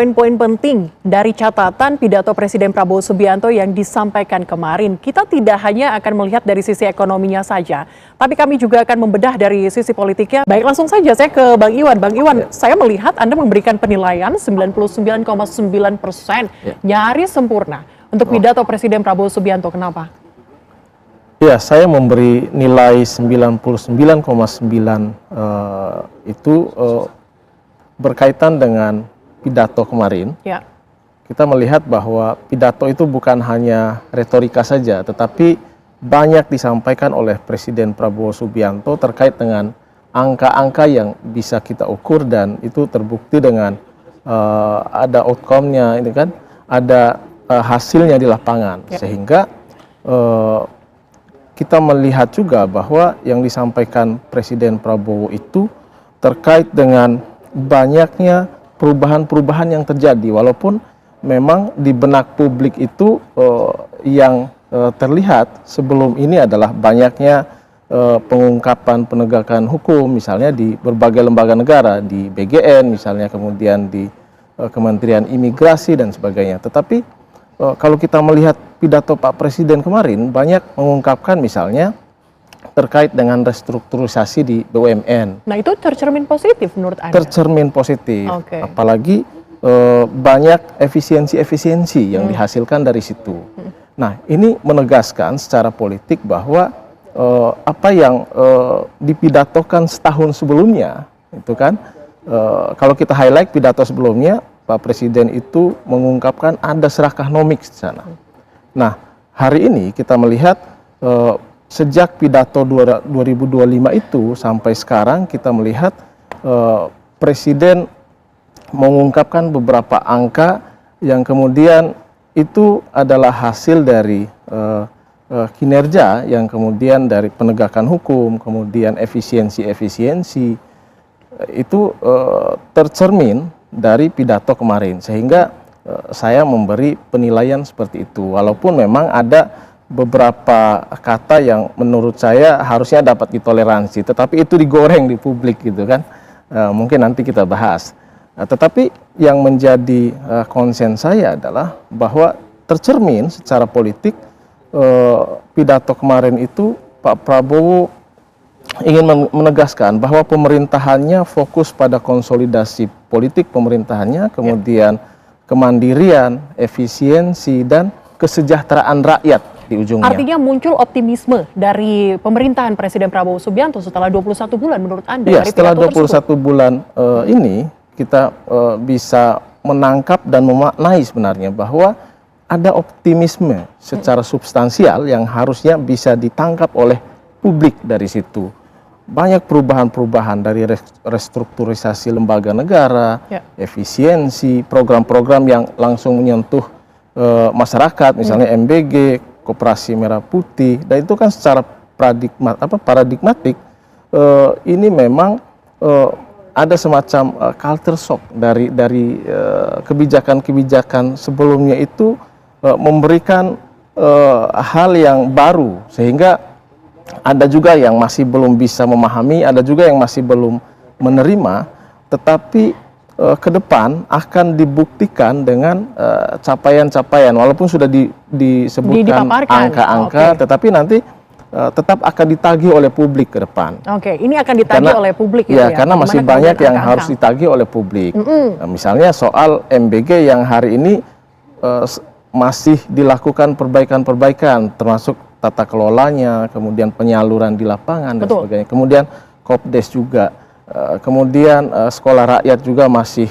poin-poin penting dari catatan pidato Presiden Prabowo Subianto yang disampaikan kemarin. Kita tidak hanya akan melihat dari sisi ekonominya saja, tapi kami juga akan membedah dari sisi politiknya. Baik, langsung saja saya ke Bang Iwan. Bang Iwan, saya melihat Anda memberikan penilaian 99,9%, nyaris sempurna untuk pidato Presiden Prabowo Subianto. Kenapa? Ya, saya memberi nilai 99,9 itu berkaitan dengan pidato kemarin. Ya. Kita melihat bahwa pidato itu bukan hanya retorika saja, tetapi banyak disampaikan oleh Presiden Prabowo Subianto terkait dengan angka-angka yang bisa kita ukur, dan itu terbukti dengan ada outcome-nya, ini kan, ada hasilnya di lapangan. Ya. Sehingga kita melihat juga bahwa yang disampaikan Presiden Prabowo itu terkait dengan banyaknya perubahan-perubahan yang terjadi, walaupun memang di benak publik itu yang terlihat sebelum ini adalah banyaknya pengungkapan penegakan hukum, misalnya di berbagai lembaga negara, di BGN misalnya, kemudian di Kementerian Imigrasi dan sebagainya. Tetapi kalau kita melihat pidato Pak Presiden kemarin, banyak mengungkapkan misalnya terkait dengan restrukturisasi di BUMN. Nah, itu tercermin positif menurut Anda? Tercermin positif, apalagi banyak efisiensi-efisiensi yang dihasilkan dari situ. Nah, ini menegaskan secara politik bahwa apa yang dipidatokan setahun sebelumnya, itu kan, kalau kita highlight pidato sebelumnya, Pak Presiden itu mengungkapkan ada serakah nomik di sana. Nah, hari ini kita melihat sejak pidato 2025 itu sampai sekarang kita melihat Presiden mengungkapkan beberapa angka yang kemudian itu adalah hasil dari kinerja yang kemudian dari penegakan hukum, kemudian efisiensi-efisiensi itu tercermin dari pidato kemarin, sehingga saya memberi penilaian seperti itu, walaupun memang ada beberapa kata yang menurut saya harusnya dapat ditoleransi, tetapi itu digoreng di publik gitu kan. Mungkin nanti kita bahas. Tetapi yang menjadi konsen saya adalah bahwa tercermin secara politik pidato kemarin itu Pak Prabowo ingin menegaskan bahwa pemerintahannya fokus pada konsolidasi politik pemerintahannya, kemudian kemandirian, efisiensi, dan kesejahteraan rakyat di ujungnya. Artinya muncul optimisme dari pemerintahan Presiden Prabowo Subianto setelah 21 bulan menurut Anda? Iya, setelah 21 bulan ini kita bisa menangkap dan memaknai sebenarnya bahwa ada optimisme secara substansial yang harusnya bisa ditangkap oleh publik dari situ. Banyak perubahan-perubahan dari restrukturisasi lembaga negara, efisiensi, program-program yang langsung menyentuh masyarakat, misalnya MBG, Koperasi Merah Putih, dan itu kan secara paradigmatik ini memang ada semacam culture shock dari kebijakan-kebijakan sebelumnya itu memberikan hal yang baru, sehingga ada juga yang masih belum bisa memahami, ada juga yang masih belum menerima, tetapi ke depan akan dibuktikan dengan capaian-capaian, walaupun sudah disebutkan angka-angka, tetapi nanti tetap akan ditagih oleh publik ke depan. Ini akan ditagih oleh publik ya? Karena masih banyak yang harus ditagih oleh publik. Nah, misalnya soal MBG yang hari ini masih dilakukan perbaikan-perbaikan, termasuk tata kelolanya, kemudian penyaluran di lapangan dan sebagainya. Kemudian Kopdes juga, kemudian sekolah rakyat juga masih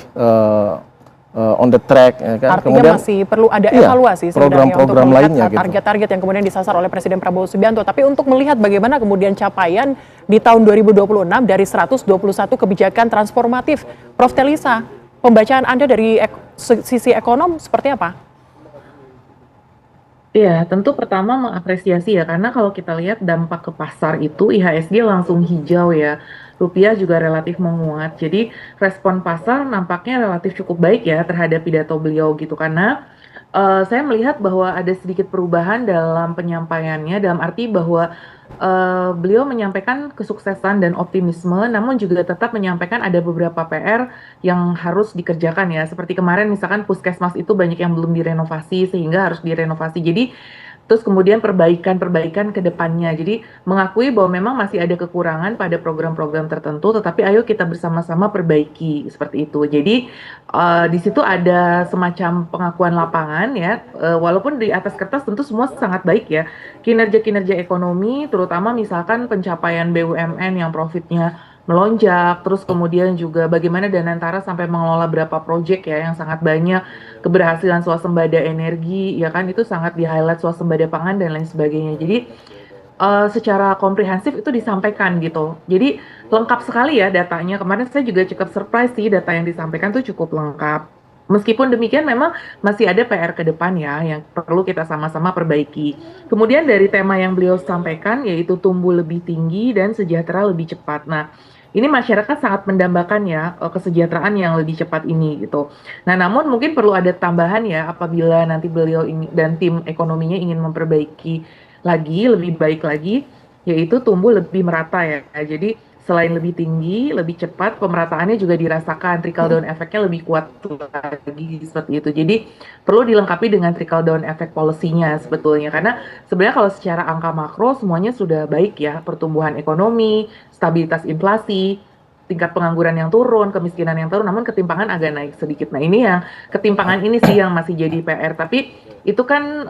on the track. Ya kan? Artinya kemudian masih perlu ada evaluasi program-program lainnya, target-target yang kemudian disasar oleh Presiden Prabowo Subianto. Tapi untuk melihat bagaimana kemudian capaian di tahun 2026 dari 121 kebijakan transformatif, Prof. Telisa, pembacaan Anda dari sisi ekonom seperti apa? Iya, tentu pertama mengapresiasi ya, karena kalau kita lihat dampak ke pasar itu IHSG langsung hijau ya, rupiah juga relatif menguat, jadi respon pasar nampaknya relatif cukup baik ya terhadap pidato beliau gitu, karena saya melihat bahwa ada sedikit perubahan dalam penyampaiannya, dalam arti bahwa beliau menyampaikan kesuksesan dan optimisme, namun juga tetap menyampaikan ada beberapa PR yang harus dikerjakan ya. Seperti kemarin misalkan puskesmas itu banyak yang belum direnovasi sehingga harus direnovasi. Jadi terus kemudian perbaikan-perbaikan ke depannya. Jadi mengakui bahwa memang masih ada kekurangan pada program-program tertentu, tetapi ayo kita bersama-sama perbaiki seperti itu. Jadi di situ ada semacam pengakuan lapangan ya, walaupun di atas kertas tentu semua sangat baik ya. Kinerja-kinerja ekonomi, terutama misalkan pencapaian BUMN yang profitnya melonjak, terus kemudian juga bagaimana Danantara sampai mengelola berapa proyek ya yang sangat banyak, keberhasilan swasembada energi, ya kan itu sangat di-highlight swasembada pangan dan lain sebagainya. Jadi secara komprehensif itu disampaikan gitu. Jadi lengkap sekali ya datanya. Kemarin saya juga cukup surprise sih data yang disampaikan tuh cukup lengkap. Meskipun demikian memang masih ada PR ke depan ya yang perlu kita sama-sama perbaiki. Kemudian dari tema yang beliau sampaikan yaitu tumbuh lebih tinggi dan sejahtera lebih cepat. Nah, ini masyarakat sangat mendambakan ya kesejahteraan yang lebih cepat ini gitu. Nah, namun mungkin perlu ada tambahan ya apabila nanti beliau dan tim ekonominya ingin memperbaiki lagi, lebih baik lagi, yaitu tumbuh lebih merata ya. Jadi selain lebih tinggi, lebih cepat, pemerataannya juga dirasakan, trickle down efeknya lebih kuat lagi seperti itu. Jadi perlu dilengkapi dengan trickle down effect policy-nya sebetulnya, karena sebenarnya kalau secara angka makro semuanya sudah baik ya, pertumbuhan ekonomi, stabilitas inflasi, tingkat pengangguran yang turun, kemiskinan yang turun, namun ketimpangan agak naik sedikit. Nah ini yang ketimpangan ini sih yang masih jadi PR, tapi itu kan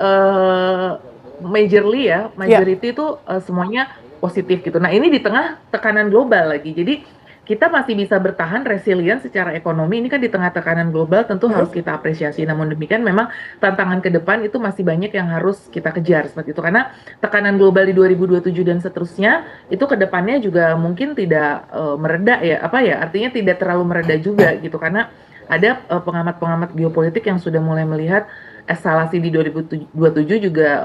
majority itu semuanya positif gitu. Nah ini di tengah tekanan global lagi, jadi kita masih bisa bertahan resilient secara ekonomi. Ini kan di tengah tekanan global tentu harus kita apresiasi. Namun demikian memang tantangan ke depan itu masih banyak yang harus kita kejar seperti itu. Karena tekanan global di 2027 dan seterusnya itu ke depannya juga mungkin tidak mereda ya, artinya tidak terlalu mereda juga gitu. Karena ada pengamat-pengamat geopolitik yang sudah mulai melihat eskalasi di 2027 juga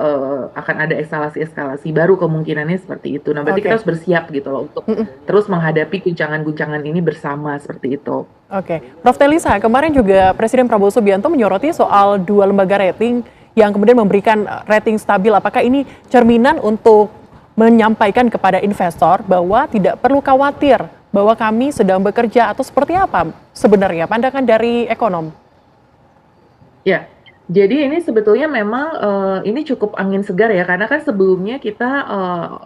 akan ada eskalasi baru kemungkinannya seperti itu. Nah, berarti kita harus bersiap gitu loh untuk terus menghadapi guncangan-guncangan ini bersama seperti itu. Oke, Prof. Telisa, kemarin juga Presiden Prabowo Subianto menyoroti soal 2 lembaga rating yang kemudian memberikan rating stabil. Apakah ini cerminan untuk menyampaikan kepada investor bahwa tidak perlu khawatir bahwa kami sedang bekerja, atau seperti apa sebenarnya pandangan dari ekonom? Ya. Jadi ini sebetulnya memang ini cukup angin segar ya, karena kan sebelumnya kita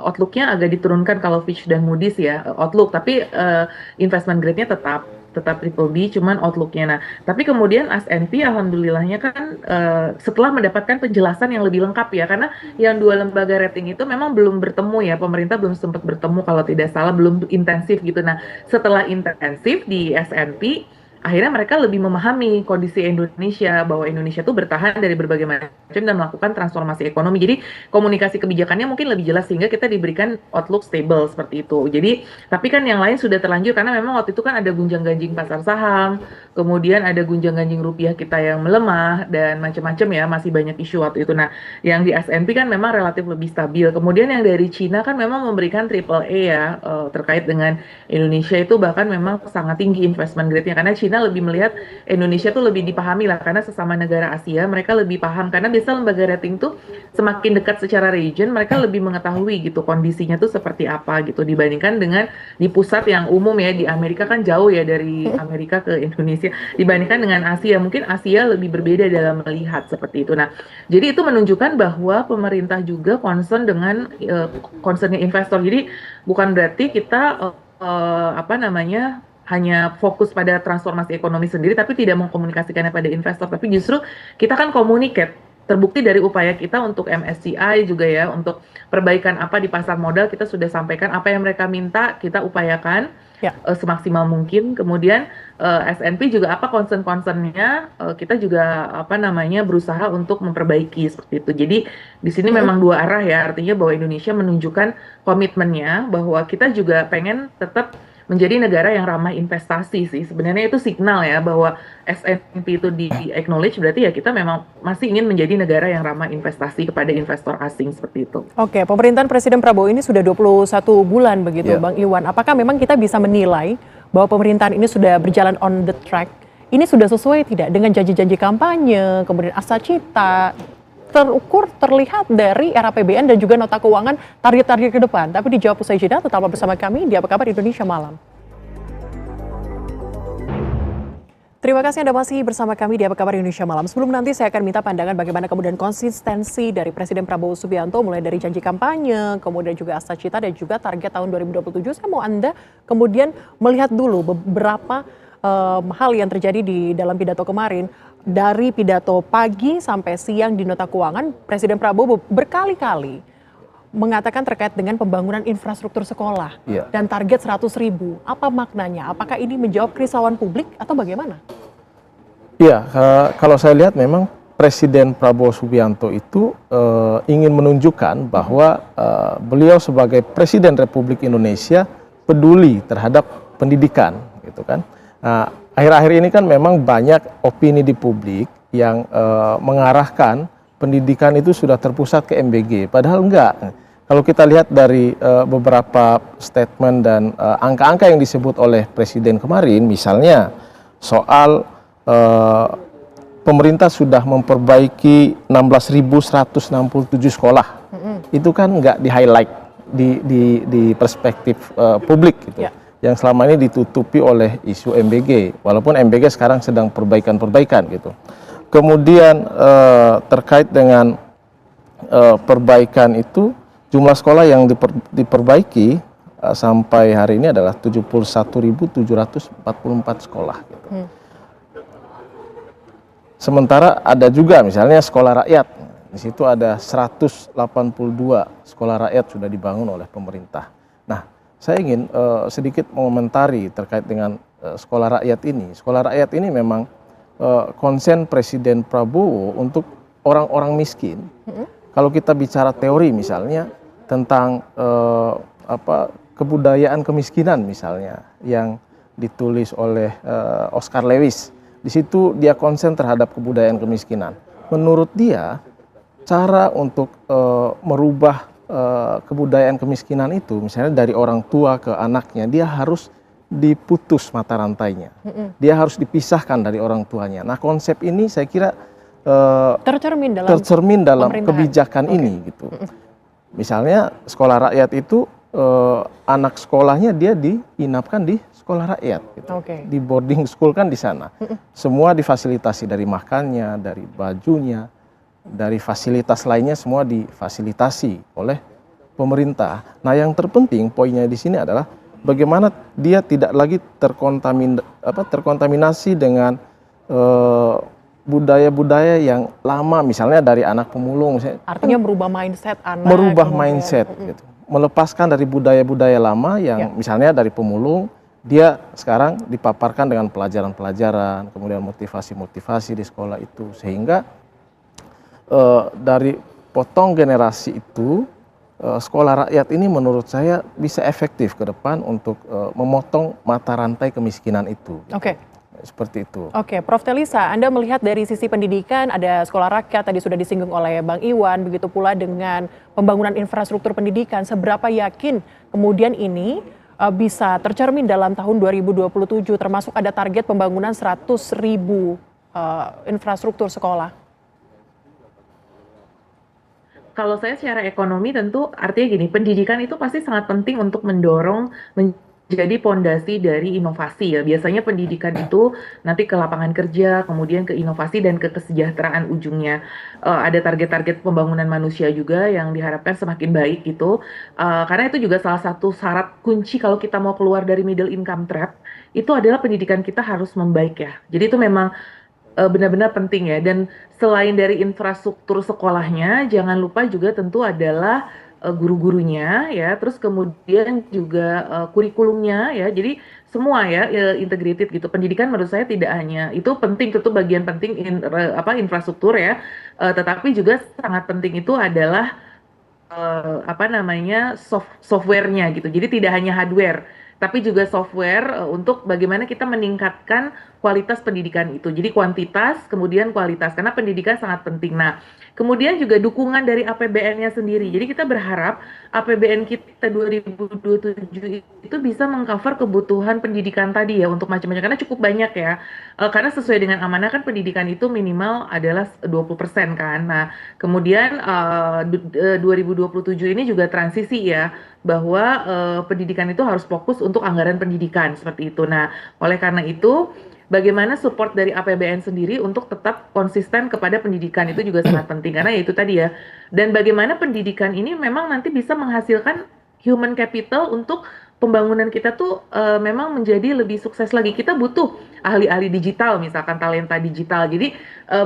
outlook-nya agak diturunkan kalau Fitch dan Moody's ya, outlook, tapi investment grade-nya tetap triple B, cuman outlook-nya. Nah, tapi kemudian S&P alhamdulillahnya kan setelah mendapatkan penjelasan yang lebih lengkap ya, karena yang 2 lembaga rating itu memang belum bertemu ya, pemerintah belum sempat bertemu kalau tidak salah, belum intensif gitu. Nah, setelah intensif di S&P, akhirnya mereka lebih memahami kondisi Indonesia, bahwa Indonesia tuh bertahan dari berbagai macam dan melakukan transformasi ekonomi. Jadi komunikasi kebijakannya mungkin lebih jelas sehingga kita diberikan outlook stable seperti itu. Jadi tapi kan yang lain sudah terlanjur karena memang waktu itu kan ada gunjang-ganjing pasar saham, kemudian ada gunjang-ganjing rupiah kita yang melemah dan macam-macam ya, masih banyak isu waktu itu. Nah, yang di S&P kan memang relatif lebih stabil. Kemudian yang dari Cina kan memang memberikan triple A ya, terkait dengan Indonesia itu bahkan memang sangat tinggi investment grade-nya, karena Cina lebih melihat Indonesia tuh lebih dipahami lah, karena sesama negara Asia mereka lebih paham, karena biasa lembaga rating tuh semakin dekat secara region mereka lebih mengetahui gitu kondisinya tuh seperti apa gitu, dibandingkan dengan di pusat yang umum ya, di Amerika kan jauh ya dari Amerika ke Indonesia, dibandingkan dengan Asia, mungkin Asia lebih berbeda dalam melihat seperti itu. Nah, jadi itu menunjukkan bahwa pemerintah juga concern dengan concernnya investor. Jadi bukan berarti kita hanya fokus pada transformasi ekonomi sendiri tapi tidak mengkomunikasikannya pada investor, tapi justru kita kan communicate. Terbukti dari upaya kita untuk MSCI juga ya, untuk perbaikan apa di pasar modal, kita sudah sampaikan apa yang mereka minta, kita upayakan semaksimal mungkin. Kemudian S&P juga apa concern-concernnya, kita juga berusaha untuk memperbaiki seperti itu. Jadi di sini memang 2 arah ya, artinya bahwa Indonesia menunjukkan komitmennya bahwa kita juga pengen tetap menjadi negara yang ramah investasi sih. Sebenarnya itu signal ya bahwa S&P itu di-acknowledge, berarti ya kita memang masih ingin menjadi negara yang ramah investasi kepada investor asing seperti itu. Oke, pemerintahan Presiden Prabowo ini sudah 21 bulan begitu Bang Iwan. Apakah memang kita bisa menilai bahwa pemerintahan ini sudah berjalan on the track ini sudah sesuai tidak dengan janji-janji kampanye, kemudian asa cita, terukur, terlihat dari RAPBN dan juga nota keuangan target-target ke depan. Tapi dijawab usai jeda, tetaplah bersama kami di Apa Kabar Indonesia Malam. Terima kasih Anda masih bersama kami di Apa Kabar Indonesia Malam. Sebelum nanti saya akan minta pandangan bagaimana kemudian konsistensi dari Presiden Prabowo Subianto mulai dari janji kampanye, kemudian juga asa cita dan juga target tahun 2027. Saya mau Anda kemudian melihat dulu beberapa hal yang terjadi di dalam pidato kemarin. Dari pidato pagi sampai siang di nota keuangan, Presiden Prabowo berkali-kali mengatakan terkait dengan pembangunan infrastruktur sekolah dan target 100.000. Apa maknanya? Apakah ini menjawab kerisauan publik atau bagaimana? Iya, kalau saya lihat memang Presiden Prabowo Subianto itu ingin menunjukkan bahwa beliau sebagai Presiden Republik Indonesia peduli terhadap pendidikan, gitu kan. Nah, akhir-akhir ini kan memang banyak opini di publik yang mengarahkan pendidikan itu sudah terpusat ke MBG, padahal enggak. Kalau kita lihat dari beberapa statement dan angka-angka yang disebut oleh Presiden kemarin, misalnya soal pemerintah sudah memperbaiki 16.167 sekolah, itu kan nggak di-highlight di perspektif publik gitu. Yang selama ini ditutupi oleh isu MBG, walaupun MBG sekarang sedang perbaikan-perbaikan gitu. Kemudian terkait dengan perbaikan itu, jumlah sekolah yang diperbaiki sampai hari ini adalah 71.744 sekolah. Gitu. Sementara ada juga misalnya sekolah rakyat, di situ ada 182 sekolah rakyat sudah dibangun oleh pemerintah. Nah, saya ingin sedikit mengomentari terkait dengan sekolah rakyat ini. Sekolah rakyat ini memang konsen Presiden Prabowo untuk orang-orang miskin. Kalau kita bicara teori misalnya tentang kebudayaan kemiskinan misalnya yang ditulis oleh Oscar Lewis, di situ dia konsen terhadap kebudayaan kemiskinan. Menurut dia cara untuk merubah kebudayaan kemiskinan itu, misalnya dari orang tua ke anaknya, dia harus diputus mata rantainya, dia harus dipisahkan dari orang tuanya. Nah, konsep ini saya kira tercermin dalam kebijakan ini gitu. Misalnya sekolah rakyat itu anak sekolahnya dia diinapkan di sekolah rakyat gitu. Di boarding school kan di sana. Semua difasilitasi, dari makannya, dari bajunya, dari fasilitas lainnya semua difasilitasi oleh pemerintah. Nah, yang terpenting poinnya di sini adalah bagaimana dia tidak lagi terkontaminasi dengan budaya-budaya yang lama, misalnya dari anak pemulung. Artinya merubah mindset anak. Merubah mindset, gitu. Melepaskan dari budaya-budaya lama yang misalnya dari pemulung, dia sekarang dipaparkan dengan pelajaran-pelajaran, kemudian motivasi-motivasi di sekolah itu. Sehingga dari potong generasi itu, sekolah rakyat ini menurut saya bisa efektif ke depan untuk memotong mata rantai kemiskinan itu. Seperti itu. Prof. Telisa, Anda melihat dari sisi pendidikan, ada sekolah rakyat, tadi sudah disinggung oleh Bang Iwan, begitu pula dengan pembangunan infrastruktur pendidikan, seberapa yakin kemudian ini bisa tercermin dalam tahun 2027, termasuk ada target pembangunan 100.000 infrastruktur sekolah? Kalau saya secara ekonomi tentu artinya gini, pendidikan itu pasti sangat penting untuk mendorong jadi pondasi dari inovasi ya. Biasanya pendidikan itu nanti ke lapangan kerja, kemudian ke inovasi dan ke kesejahteraan ujungnya. Ada target-target pembangunan manusia juga yang diharapkan semakin baik gitu. Karena itu juga salah satu syarat kunci kalau kita mau keluar dari middle income trap, itu adalah pendidikan kita harus membaik ya. Jadi itu memang benar-benar penting ya. Dan selain dari infrastruktur sekolahnya, jangan lupa juga tentu adalah guru-gurunya ya, terus kemudian juga kurikulumnya ya, jadi semua ya integrated gitu. Pendidikan menurut saya tidak hanya itu penting, tentu bagian penting infrastruktur ya, tetapi juga sangat penting itu adalah softwarenya gitu. Jadi tidak hanya hardware, tapi juga software untuk bagaimana kita meningkatkan kualitas pendidikan itu. Jadi kuantitas, kemudian kualitas, karena pendidikan sangat penting. Nah, kemudian juga dukungan dari APBN-nya sendiri. Jadi kita berharap APBN kita 2027 itu bisa mengcover kebutuhan pendidikan tadi ya, untuk macam-macam, karena cukup banyak ya. Karena sesuai dengan amanah kan pendidikan itu minimal adalah 20% kan. Nah, kemudian 2027 ini juga transisi ya, bahwa pendidikan itu harus fokus untuk anggaran pendidikan seperti itu. Nah, oleh karena itu bagaimana support dari APBN sendiri untuk tetap konsisten kepada pendidikan itu juga sangat penting, karena ya itu tadi ya. Dan bagaimana pendidikan ini memang nanti bisa menghasilkan human capital untuk pembangunan kita tuh memang menjadi lebih sukses lagi. Kita butuh ahli-ahli digital, misalkan talenta digital. Jadi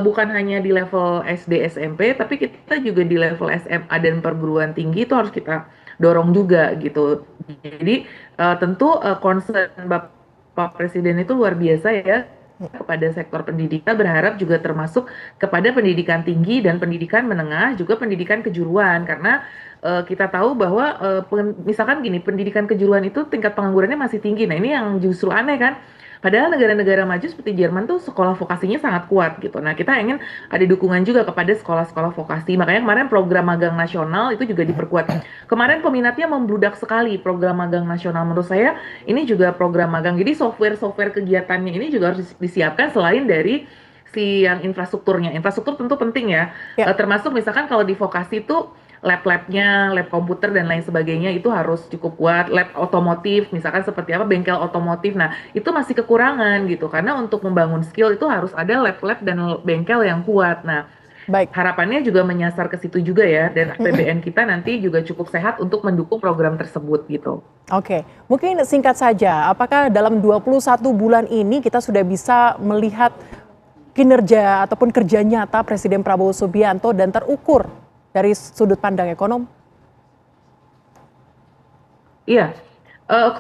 bukan hanya di level SD SMP, tapi kita juga di level SMA dan perguruan tinggi itu harus kita dorong juga gitu. Jadi tentu concern Pak Presiden itu luar biasa ya kepada sektor pendidikan, berharap juga termasuk kepada pendidikan tinggi dan pendidikan menengah, juga pendidikan kejuruan, karena kita tahu bahwa misalkan gini, pendidikan kejuruan itu tingkat penganggurannya masih tinggi. Nah, ini yang justru aneh kan. Padahal negara-negara maju seperti Jerman tuh sekolah vokasinya sangat kuat gitu. Nah, kita ingin ada dukungan juga kepada sekolah-sekolah vokasi. Makanya kemarin program magang nasional itu juga diperkuat. Kemarin peminatnya membludak sekali program magang nasional. Menurut saya ini juga program magang. Jadi software-software kegiatannya ini juga harus disiapkan selain dari si yang infrastrukturnya. Infrastruktur tentu penting ya. Termasuk misalkan kalau di vokasi tuh lab-labnya, lab komputer dan lain sebagainya itu harus cukup kuat. Lab otomotif, misalkan seperti apa, bengkel otomotif. Nah, itu masih kekurangan gitu. Karena untuk membangun skill itu harus ada lab-lab dan bengkel yang kuat. Nah, Baik. harapannya juga menyasar ke situ juga ya. Dan APBN kita nanti juga cukup sehat untuk mendukung program tersebut gitu. Oke, mungkin singkat saja, apakah dalam 21 bulan ini kita sudah bisa melihat kinerja ataupun kerja nyata Presiden Prabowo Subianto dan terukur dari sudut pandang ekonom? Iya,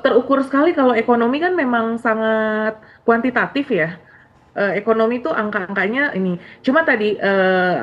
terukur sekali. Kalau ekonomi kan memang sangat kuantitatif ya. Ekonomi itu angka-angkanya ini. Cuma tadi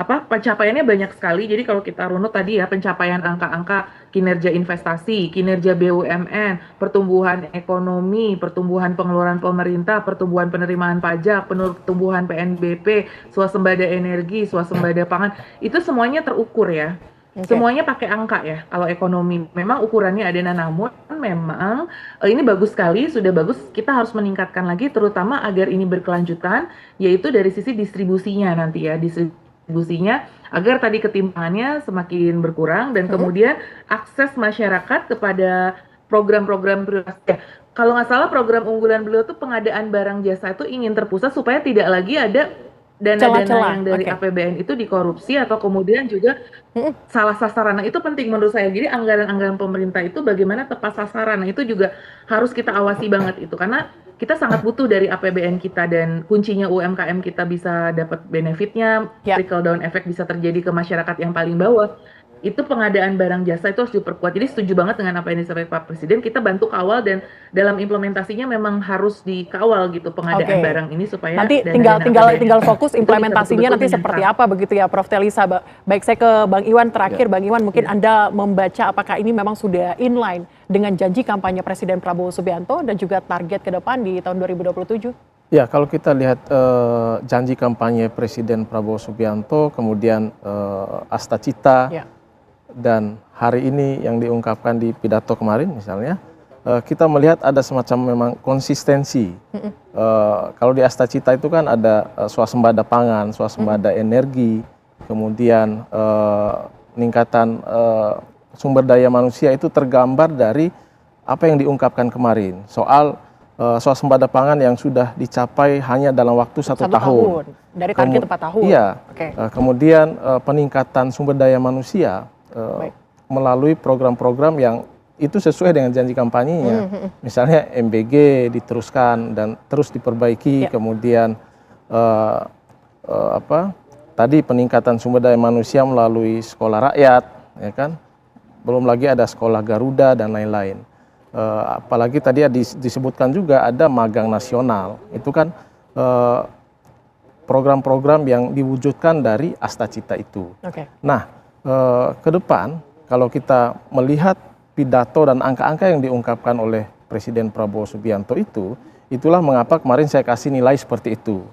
pencapaiannya banyak sekali. Jadi kalau kita runut tadi ya, pencapaian angka-angka kinerja investasi, kinerja BUMN, pertumbuhan ekonomi, pertumbuhan pengeluaran pemerintah, pertumbuhan penerimaan pajak, pertumbuhan PNBP, swasembada energi, swasembada pangan, itu semuanya terukur ya. Semuanya pakai angka ya. Kalau ekonomi memang ukurannya ada, namun memang ini bagus sekali, sudah bagus. Kita harus meningkatkan lagi, terutama agar ini berkelanjutan, yaitu dari sisi distribusinya nanti ya, distribusinya agar tadi ketimpangannya semakin berkurang dan kemudian akses masyarakat kepada program-program prioritas. Kalau nggak salah program unggulan beliau tuh pengadaan barang jasa itu ingin terpusat supaya tidak lagi ada dana-dana yang dari APBN itu dikorupsi atau kemudian juga salah sasaran. Nah, itu penting menurut saya. Jadi anggaran-anggaran pemerintah itu bagaimana tepat sasaran. Nah, itu juga harus kita awasi banget itu, karena kita sangat butuh dari APBN kita, dan kuncinya UMKM kita bisa dapat benefitnya, trickle down effect bisa terjadi ke masyarakat yang paling bawah. Itu pengadaan barang jasa itu harus diperkuat. Jadi setuju banget dengan apa yang disampaikan Pak Presiden. Kita bantu kawal, dan dalam implementasinya memang harus dikawal gitu pengadaan barang ini supaya nanti tinggal fokus implementasinya nanti seperti apa begitu ya, Prof. Telisa. Baik, saya ke Bang Iwan terakhir. Bang Iwan, mungkin Anda membaca apakah ini memang sudah inline dengan janji kampanye Presiden Prabowo Subianto dan juga target ke depan di tahun 2027? Ya, kalau kita lihat janji kampanye Presiden Prabowo Subianto, kemudian Astacita, dan hari ini yang diungkapkan di pidato kemarin misalnya, kita melihat ada semacam memang konsistensi. Kalau di Astacita itu kan ada swasembada pangan, swasembada energi, kemudian peningkatan sumber daya manusia itu tergambar dari apa yang diungkapkan kemarin soal swasembada pangan yang sudah dicapai hanya dalam waktu satu tahun. Dari target 4 tahun. Iya. Kemudian peningkatan sumber daya manusia melalui program-program yang itu sesuai dengan janji kampanyenya. Misalnya MBG diteruskan dan terus diperbaiki, kemudian tadi peningkatan sumber daya manusia melalui sekolah rakyat, ya kan? Belum lagi ada sekolah Garuda dan lain-lain. Apalagi tadi disebutkan juga ada magang nasional. Itu kan program-program yang diwujudkan dari Astacita itu. Nah, ke depan kalau kita melihat pidato dan angka-angka yang diungkapkan oleh Presiden Prabowo Subianto itu itulah mengapa kemarin saya kasih nilai seperti itu.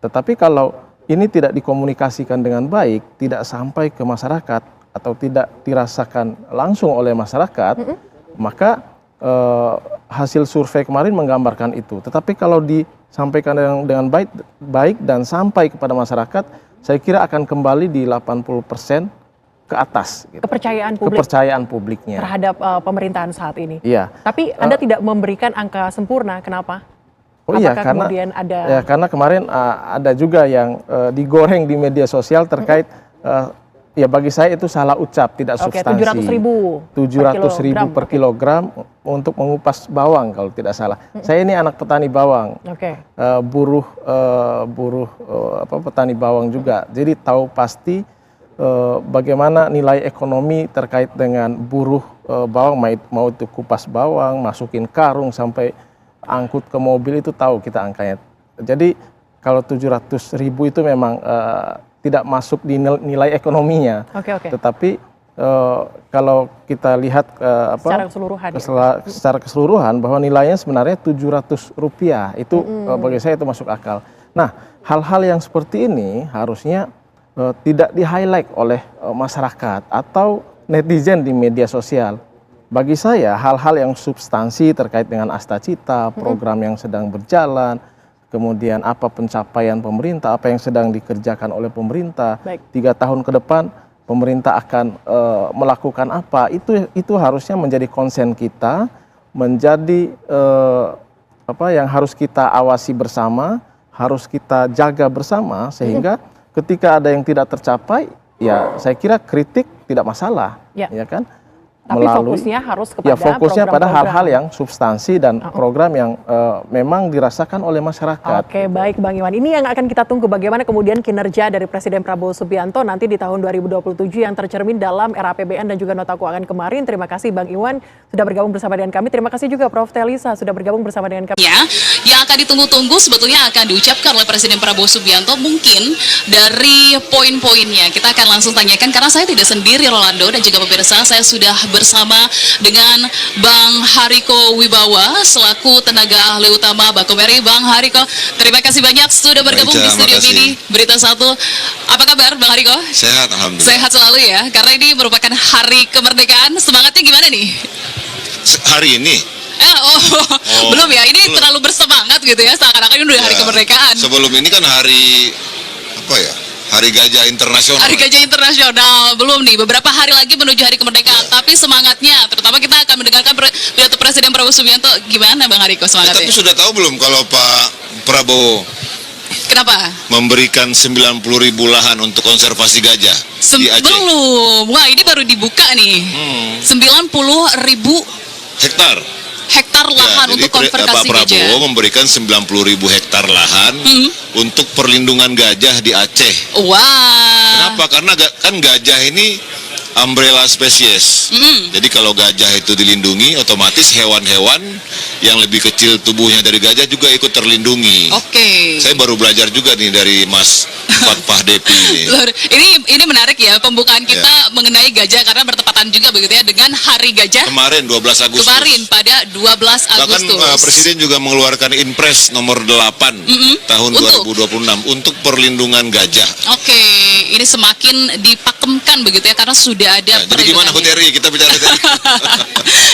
Tetapi kalau ini tidak dikomunikasikan dengan baik, tidak sampai ke masyarakat atau tidak dirasakan langsung oleh masyarakat, maka hasil survei kemarin menggambarkan itu. Tetapi kalau disampaikan dengan baik dan sampai kepada masyarakat, saya kira akan kembali di 80% ke atas. Gitu. Kepercayaan publiknya terhadap pemerintahan saat ini. Iya. Tapi Anda tidak memberikan angka sempurna, kenapa? Oh iya, Apakah kemudian ada? Ya, karena kemarin ada juga yang digoreng di media sosial terkait ya bagi saya itu salah ucap, tidak substansi. 700.000 per kilogram untuk mengupas bawang kalau tidak salah. Saya ini anak petani bawang, buruh petani bawang juga. Jadi tahu pasti bagaimana nilai ekonomi terkait dengan buruh bawang, mau itu kupas bawang, masukin karung sampai angkut ke mobil, itu tahu kita angkanya. Jadi kalau 700.000 itu memang tidak masuk di nilai ekonominya. Tetapi kalau kita lihat secara keseluruhan bahwa nilainya sebenarnya Rp700 itu bagi saya itu masuk akal. Nah, hal-hal yang seperti ini harusnya tidak di-highlight oleh masyarakat atau netizen di media sosial. Bagi saya hal-hal yang substansi terkait dengan Astacita, program yang sedang berjalan, kemudian apa pencapaian pemerintah, apa yang sedang dikerjakan oleh pemerintah, 3 tahun ke depan pemerintah akan melakukan apa, itu harusnya menjadi konsen kita, menjadi yang harus kita awasi bersama, harus kita jaga bersama, sehingga ketika ada yang tidak tercapai, ya saya kira kritik tidak masalah, ya kan? Tapi fokusnya harus kepada pada hal-hal yang substansi dan program yang memang dirasakan oleh masyarakat. Oke, baik Bang Iwan. Ini yang akan kita tunggu, bagaimana kemudian kinerja dari Presiden Prabowo Subianto nanti di tahun 2027 yang tercermin dalam RAPBN dan juga nota keuangan kemarin. Terima kasih Bang Iwan sudah bergabung bersama dengan kami. Terima kasih juga Prof. Telisa sudah bergabung bersama dengan kami. Ya, yang akan ditunggu-tunggu sebetulnya akan diucapkan oleh Presiden Prabowo Subianto, mungkin dari poin-poinnya. Kita akan langsung tanyakan, karena saya tidak sendiri Rolando dan juga pemirsa, saya sudah bersama dengan Bang Hariko Wibawa selaku tenaga ahli utama Bakomeri. Bang Hariko, terima kasih banyak sudah bergabung di studio ini Berita Satu. Apa kabar Bang Hariko? Sehat, alhamdulillah. Sehat selalu ya, karena ini merupakan hari kemerdekaan. Semangatnya gimana nih? Hari ini? Belum ya, ini belum. Terlalu bersemangat gitu ya, seakan-akan ini udah hari kemerdekaan. Sebelum ini kan hari apa ya? Hari Gajah Internasional. Hari Gajah Internasional, belum nih, beberapa hari lagi menuju hari kemerdekaan. Tapi semangatnya, terutama kita akan mendengarkan pidato Presiden Prabowo Subianto. Gimana Bang Hariko semangatnya? Tapi sudah tahu belum kalau Pak Prabowo kenapa? Memberikan 90.000 lahan untuk konservasi gajah di Aceh? Belum, wah ini baru dibuka nih. 90.000 hektar lahan untuk konservasi Pak Prabowo gajah. memberikan 90.000 hektar lahan untuk perlindungan gajah di Aceh. Wah. Kenapa? Karena kan gajah ini umbrella spesies. Jadi kalau gajah itu dilindungi, otomatis hewan-hewan yang lebih kecil tubuhnya dari gajah juga ikut terlindungi. Saya baru belajar juga nih dari Mas Fatpah Depi ini. Ini menarik ya, pembukaan kita mengenai gajah, karena bertepatan juga begitu ya dengan Hari Gajah. Kemarin 12 Agustus. Kemarin pada 12 Agustus. Bahkan Presiden juga mengeluarkan Inpres nomor 8 tahun 2026 untuk perlindungan gajah. Ini semakin dipakemkan begitu ya, karena sudah ada. Jadi gimana Huteri? Kita bicara Huteri.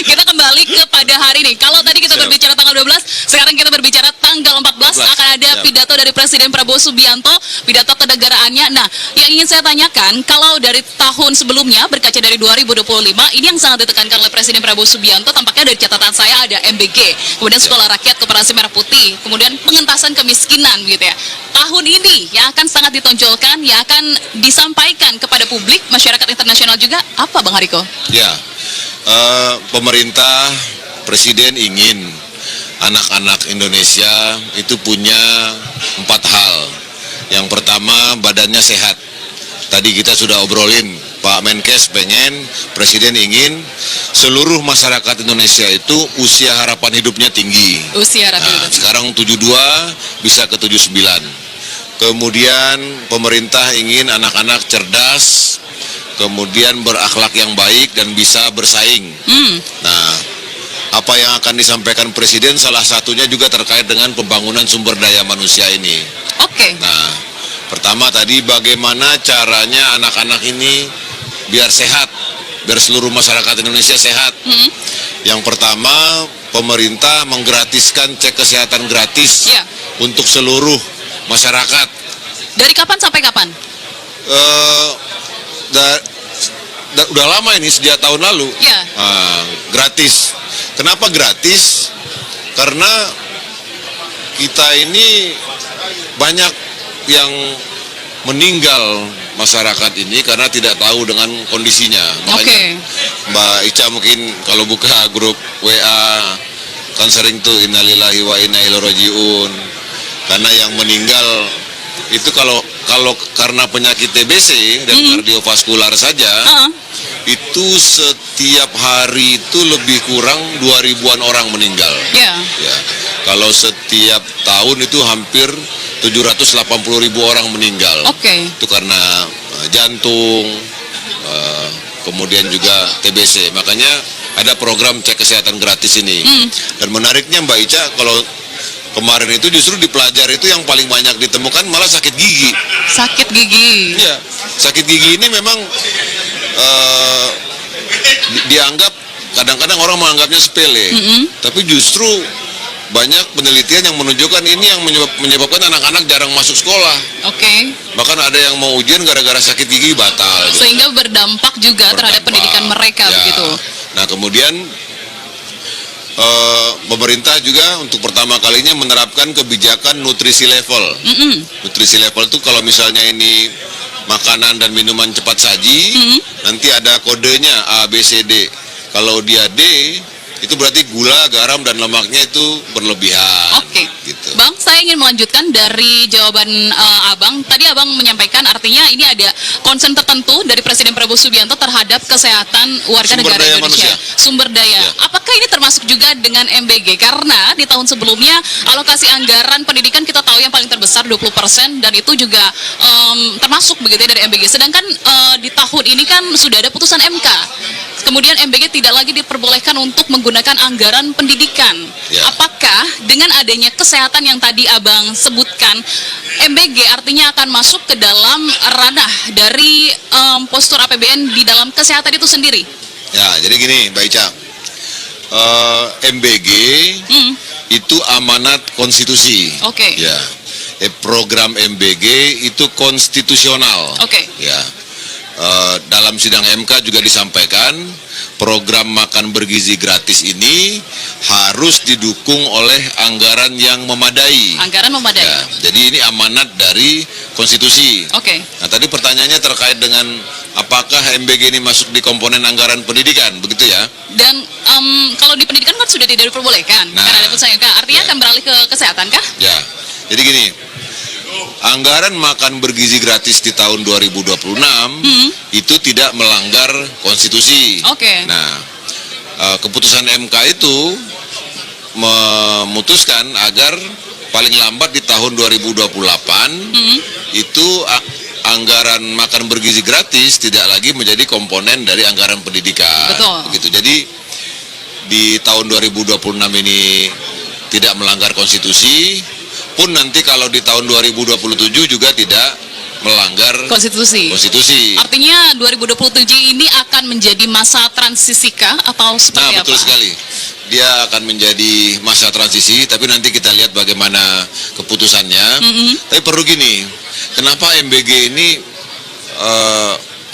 Kita kembali kepada hari ini. Kalau tadi kita berbicara tanggal 12, sekarang kita berbicara tanggal 14 akan ada pidato dari Presiden Prabowo Subianto, pidato kenegaraannya. Nah, yang ingin saya tanyakan, kalau dari tahun sebelumnya berkaca dari 2025, ini yang sangat ditekankan oleh Presiden Prabowo Subianto, tampaknya dari catatan saya ada MBG, kemudian Sekolah Rakyat Koperasi Merah Putih, kemudian pengentasan kemiskinan gitu ya. Tahun ini yang akan sangat ditonjolkan, yang akan disampaikan kepada publik, masyarakat internasional juga, apa Bang Hariko? Ya, pemerintah, Presiden ingin anak-anak Indonesia itu punya 4 hal. Yang pertama, badannya sehat. Tadi kita sudah obrolin, Pak Menkes pengen, Presiden ingin seluruh masyarakat Indonesia itu usia harapan hidupnya tinggi. Usia harapan hidup. Sekarang 72 bisa ke 79. Kemudian pemerintah ingin anak-anak cerdas, kemudian berakhlak yang baik dan bisa bersaing. Nah, apa yang akan disampaikan Presiden salah satunya juga terkait dengan pembangunan sumber daya manusia ini. Oke. Nah, pertama tadi bagaimana caranya anak-anak ini biar sehat, biar seluruh masyarakat Indonesia sehat. Yang pertama, pemerintah menggratiskan cek kesehatan gratis Ya. untuk seluruh masyarakat. Dari kapan sampai kapan? Udah lama ini, sejak tahun lalu. Ya. Gratis. Kenapa gratis? Karena kita ini banyak yang meninggal masyarakat ini karena tidak tahu dengan kondisinya. Makanya Mbak Ica mungkin kalau buka grup WA kan sering tuh innalillahi wa inna ilaihi rajiun. Karena yang meninggal itu kalau karena penyakit TBC dan kardiovaskular saja, itu setiap hari itu lebih kurang 2.000-an orang meninggal. Ya. Ya. Kalau setiap tahun itu hampir 780.000 orang meninggal. Oke. Itu karena jantung, kemudian juga TBC. Makanya ada program cek kesehatan gratis ini. Dan menariknya Mbak Ica, kalau kemarin itu justru dipelajari itu yang paling banyak ditemukan malah sakit gigi. Sakit gigi. Iya, sakit gigi ini memang dianggap, kadang-kadang orang menganggapnya sepele, tapi justru banyak penelitian yang menunjukkan ini yang menyebabkan anak-anak jarang masuk sekolah. Oke. Bahkan ada yang mau ujian gara-gara sakit gigi batal. Sehingga berdampak juga terhadap pendidikan mereka Ya. begitu. Nah, kemudian pemerintah juga untuk pertama kalinya menerapkan kebijakan nutrisi level. Nutrisi level itu kalau misalnya ini makanan dan minuman cepat saji, nanti ada kodenya A, B, C, D. Kalau dia D, itu berarti gula, garam, dan lemaknya itu berlebihan. Oke. Gitu. Bang, saya ingin melanjutkan dari jawaban Abang. Tadi Abang menyampaikan artinya ini ada concern tertentu dari Presiden Prabowo Subianto terhadap kesehatan warga Sumber negara daya Indonesia. manusia. Sumber daya. Ya. Apakah ini termasuk juga dengan MBG? Karena di tahun sebelumnya alokasi anggaran pendidikan kita tahu yang paling terbesar 20% dan itu juga termasuk begitu ya dari MBG. Sedangkan di tahun ini kan sudah ada putusan MK. Kemudian MBG tidak lagi diperbolehkan untuk menggunakan anggaran pendidikan. Ya. Apakah dengan adanya kesehatan yang tadi Abang sebutkan, MBG artinya akan masuk ke dalam ranah dari postur APBN di dalam kesehatan itu sendiri? Ya, jadi gini, Mbak Ica. MBG itu amanat konstitusi. Oke. Ya. Program MBG itu konstitusional. Oke. Ya. Dalam sidang MK juga disampaikan program makan bergizi gratis ini harus didukung oleh anggaran yang memadai. Anggaran memadai. Ya, jadi ini amanat dari konstitusi. Oke. Nah, tadi pertanyaannya terkait dengan apakah MBG ini masuk di komponen anggaran pendidikan, begitu ya? Dan kalau di pendidikan kan sudah tidak diperbolehkan Nah. karena ada putusan MK. Artinya Ya. akan beralih ke kesehatan kah? Ya, jadi gini, anggaran makan bergizi gratis di tahun 2026 itu tidak melanggar konstitusi. Oke. Nah, keputusan MK itu memutuskan agar paling lambat di tahun 2028 itu anggaran makan bergizi gratis tidak lagi menjadi komponen dari anggaran pendidikan. Betul. Begitu. Jadi di tahun 2026 ini tidak melanggar konstitusi, pun nanti kalau di tahun 2027 juga tidak melanggar Konstitusi. konstitusi. Artinya 2027 ini akan menjadi masa transisi kah atau seperti Nah, apa? betul sekali. Dia akan menjadi masa transisi, tapi nanti kita lihat bagaimana keputusannya. Tapi perlu gini, kenapa MBG ini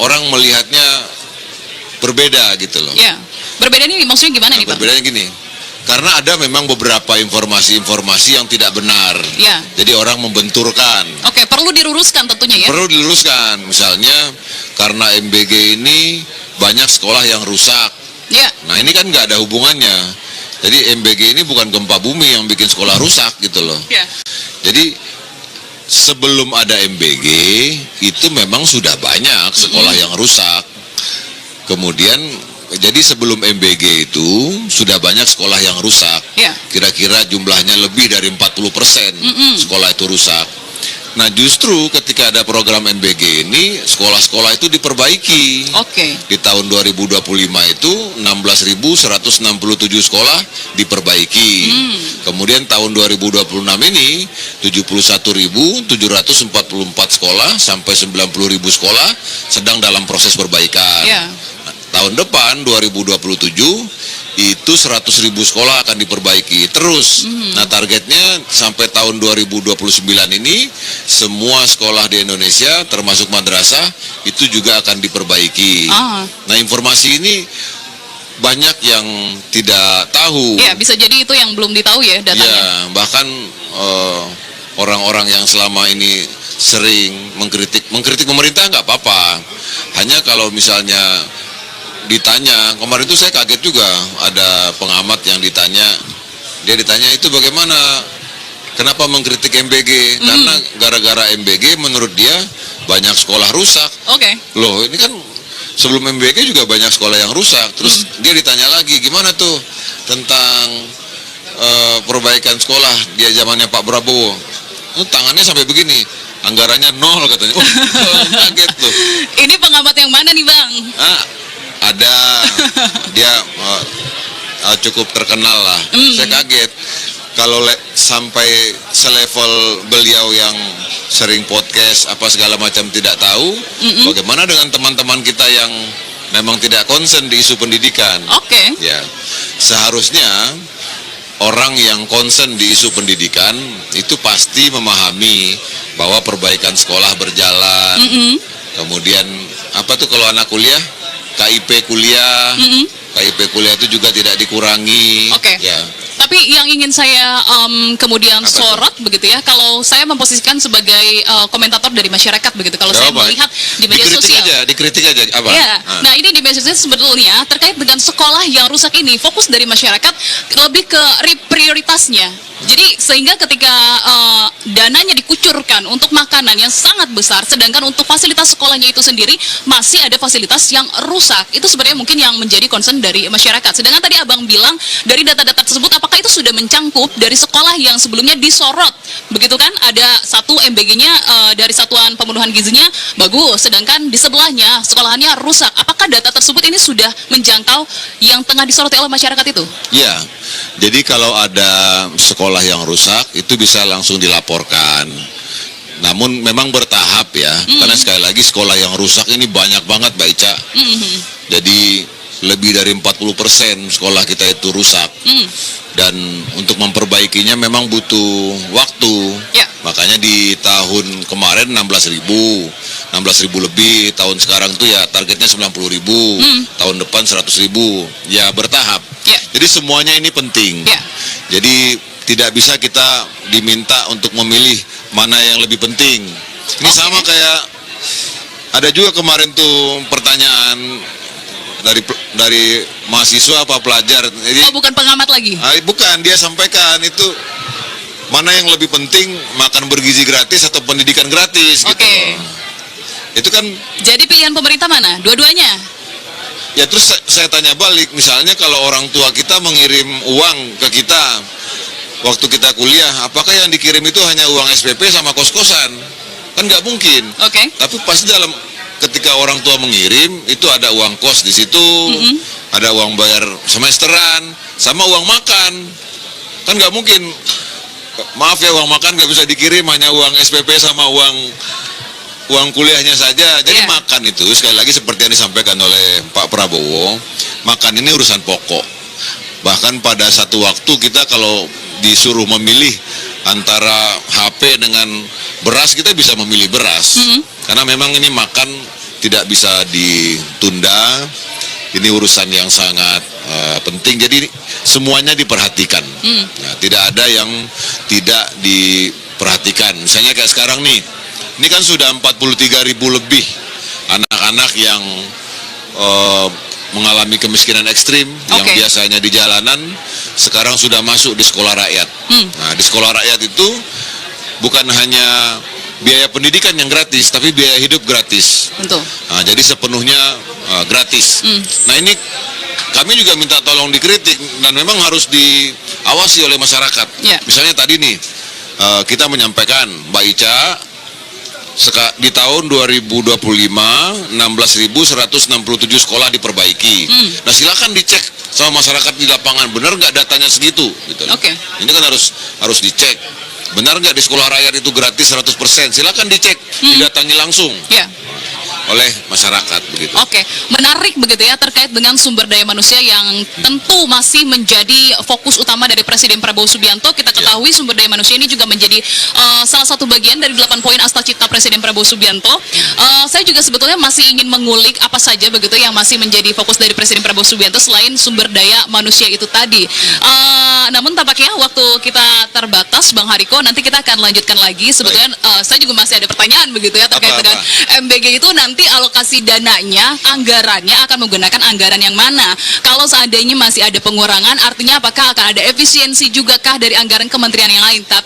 orang melihatnya berbeda gitu loh. Ya. Berbeda ini maksudnya gimana nih, Bang? Berbedanya gini, karena ada memang beberapa informasi-informasi yang tidak benar. Ya. Jadi orang membenturkan. Oke, perlu diluruskan tentunya ya. Perlu diluruskan, misalnya karena MBG ini banyak sekolah yang rusak. Ya. Nah, ini kan nggak ada hubungannya. Jadi MBG ini bukan gempa bumi yang bikin sekolah rusak gitu loh. Ya. Jadi sebelum ada MBG itu memang sudah banyak sekolah yang rusak. Kemudian jadi sebelum MBG itu sudah banyak sekolah yang rusak. Ya. Kira-kira jumlahnya lebih dari 40% sekolah itu rusak. Nah justru ketika ada program MBG ini, sekolah-sekolah itu diperbaiki. Oke. Di tahun 2025 itu 16.167 sekolah diperbaiki. Kemudian tahun 2026 ini 71.744 sekolah sampai 90.000 sekolah sedang dalam proses perbaikan. Ya. Nah, tahun depan 2027 itu 100.000 sekolah akan diperbaiki terus. Nah targetnya sampai tahun 2029 ini semua sekolah di Indonesia termasuk madrasah itu juga akan diperbaiki. Nah informasi ini banyak yang tidak tahu. Ya, bisa jadi itu yang belum ditahu ya datanya. Ya, bahkan orang-orang yang selama ini sering mengkritik pemerintah nggak apa-apa. Hanya kalau misalnya ditanya, kemarin itu saya kaget juga, ada pengamat yang ditanya, dia ditanya itu bagaimana, kenapa mengkritik MBG? Karena gara-gara MBG menurut dia banyak sekolah rusak. Oke. Loh ini kan sebelum MBG juga banyak sekolah yang rusak. Terus dia ditanya lagi, gimana tuh tentang perbaikan sekolah di zamannya Pak Prabowo? Tangannya sampai begini, anggarannya 0 katanya. Kaget tuh. Ini pengamat yang mana nih Bang? Ada dia cukup terkenal lah. Saya kaget kalau sampai selevel beliau yang sering podcast apa segala macam tidak tahu. Bagaimana dengan teman-teman kita yang memang tidak concern di isu pendidikan? Oke. Ya, seharusnya orang yang concern di isu pendidikan itu pasti memahami bahwa perbaikan sekolah berjalan. Kemudian apa tuh kalau anak kuliah? KIP kuliah, KIP kuliah itu juga tidak dikurangi. Oke. Ya. Tapi yang ingin saya kemudian Apa sorot begitu ya, kalau saya memposisikan sebagai komentator dari masyarakat begitu, kalau saya Apa? melihat di media sosial. Dikritik aja apa? Ya, nah ini di media sosial sebetulnya terkait dengan sekolah yang rusak ini, fokus dari masyarakat lebih ke prioritasnya. Jadi sehingga ketika dananya dikucurkan untuk makanan yang sangat besar, sedangkan untuk fasilitas sekolahnya itu sendiri masih ada fasilitas yang rusak. Itu sebenarnya mungkin yang menjadi concern dari masyarakat. Sedangkan tadi Abang bilang dari data-data tersebut apakah itu sudah mencangkup dari sekolah yang sebelumnya disorot? Begitu kan, ada satu MBG-nya dari Satuan Pemenuhan Gizinya bagus, sedangkan di sebelahnya sekolahannya rusak. Apakah data tersebut ini sudah menjangkau yang tengah disoroti oleh masyarakat itu? Iya. Jadi kalau ada sekolah yang rusak itu bisa langsung dilaporkan. Namun memang bertahap ya. Karena sekali lagi sekolah yang rusak ini banyak banget Mbak Ica. Jadi lebih dari 40% sekolah kita itu rusak. Dan untuk memperbaikinya memang butuh waktu. Ya. Makanya di tahun kemarin 16.000 lebih, tahun sekarang tuh ya targetnya 90.000, tahun depan 100.000, ya bertahap. Ya. Jadi semuanya ini penting. Ya. Jadi tidak bisa kita diminta untuk memilih mana yang lebih penting. Ini sama kayak ada juga kemarin tuh pertanyaan dari mahasiswa apa pelajar. Jadi, bukan pengamat lagi. Bukan, dia sampaikan itu mana yang lebih penting, makan bergizi gratis atau pendidikan gratis gitu. Itu kan Jadi pilihan pemerintah mana? Dua-duanya? ya. Terus saya tanya balik, misalnya kalau orang tua kita mengirim uang ke kita waktu kita kuliah, apakah yang dikirim itu hanya uang SPP sama kos-kosan? Kan nggak mungkin. Tapi pasti ketika orang tua mengirim itu ada uang kos di situ, ada uang bayar semesteran, sama uang makan. Kan nggak mungkin, maaf ya, uang makan nggak bisa dikirim, hanya uang SPP sama uang kuliahnya saja. Jadi makan itu sekali lagi seperti yang disampaikan oleh Pak Prabowo, makan ini urusan pokok. Bahkan pada satu waktu kita kalau disuruh memilih antara HP dengan beras, kita bisa memilih beras. Karena memang ini makan tidak bisa ditunda. Ini urusan yang sangat penting. Jadi semuanya diperhatikan. Nah, tidak ada yang tidak diperhatikan. Misalnya kayak sekarang nih, ini kan sudah 43.000 lebih anak-anak yang mengalami kemiskinan ekstrim, yang biasanya di jalanan, sekarang sudah masuk di sekolah rakyat. Nah, di sekolah rakyat itu bukan hanya biaya pendidikan yang gratis, tapi biaya hidup gratis. Nah, jadi sepenuhnya gratis. Nah, ini kami juga minta tolong dikritik dan memang harus diawasi oleh masyarakat. Misalnya tadi nih, kita menyampaikan, Mbak Ica, Di tahun 2025 16.167 sekolah diperbaiki. Nah silakan dicek sama masyarakat di lapangan, benar nggak datanya segitu? Gitu. Oke. Ini kan harus dicek. Benar nggak di sekolah rakyat itu gratis 100%? Silakan dicek, didatangi langsung. Ya. Oleh masyarakat begitu. Oke, menarik begitu ya terkait dengan sumber daya manusia yang tentu masih menjadi fokus utama dari Presiden Prabowo Subianto. Kita ketahui sumber daya manusia ini juga menjadi salah satu bagian dari 8 poin Asta Cipta Presiden Prabowo Subianto. Saya juga sebetulnya masih ingin mengulik apa saja begitu yang masih menjadi fokus dari Presiden Prabowo Subianto selain sumber daya manusia itu tadi. Namun tampaknya waktu kita terbatas, Bang Hariko, nanti kita akan lanjutkan lagi. Sebetulnya saya juga masih ada pertanyaan begitu ya terkait dengan MBG itu nanti alokasi dananya, anggarannya akan menggunakan anggaran yang mana? Kalau seandainya masih ada pengurangan, artinya apakah akan ada efisiensi juga kah dari anggaran kementerian yang lain? Tapi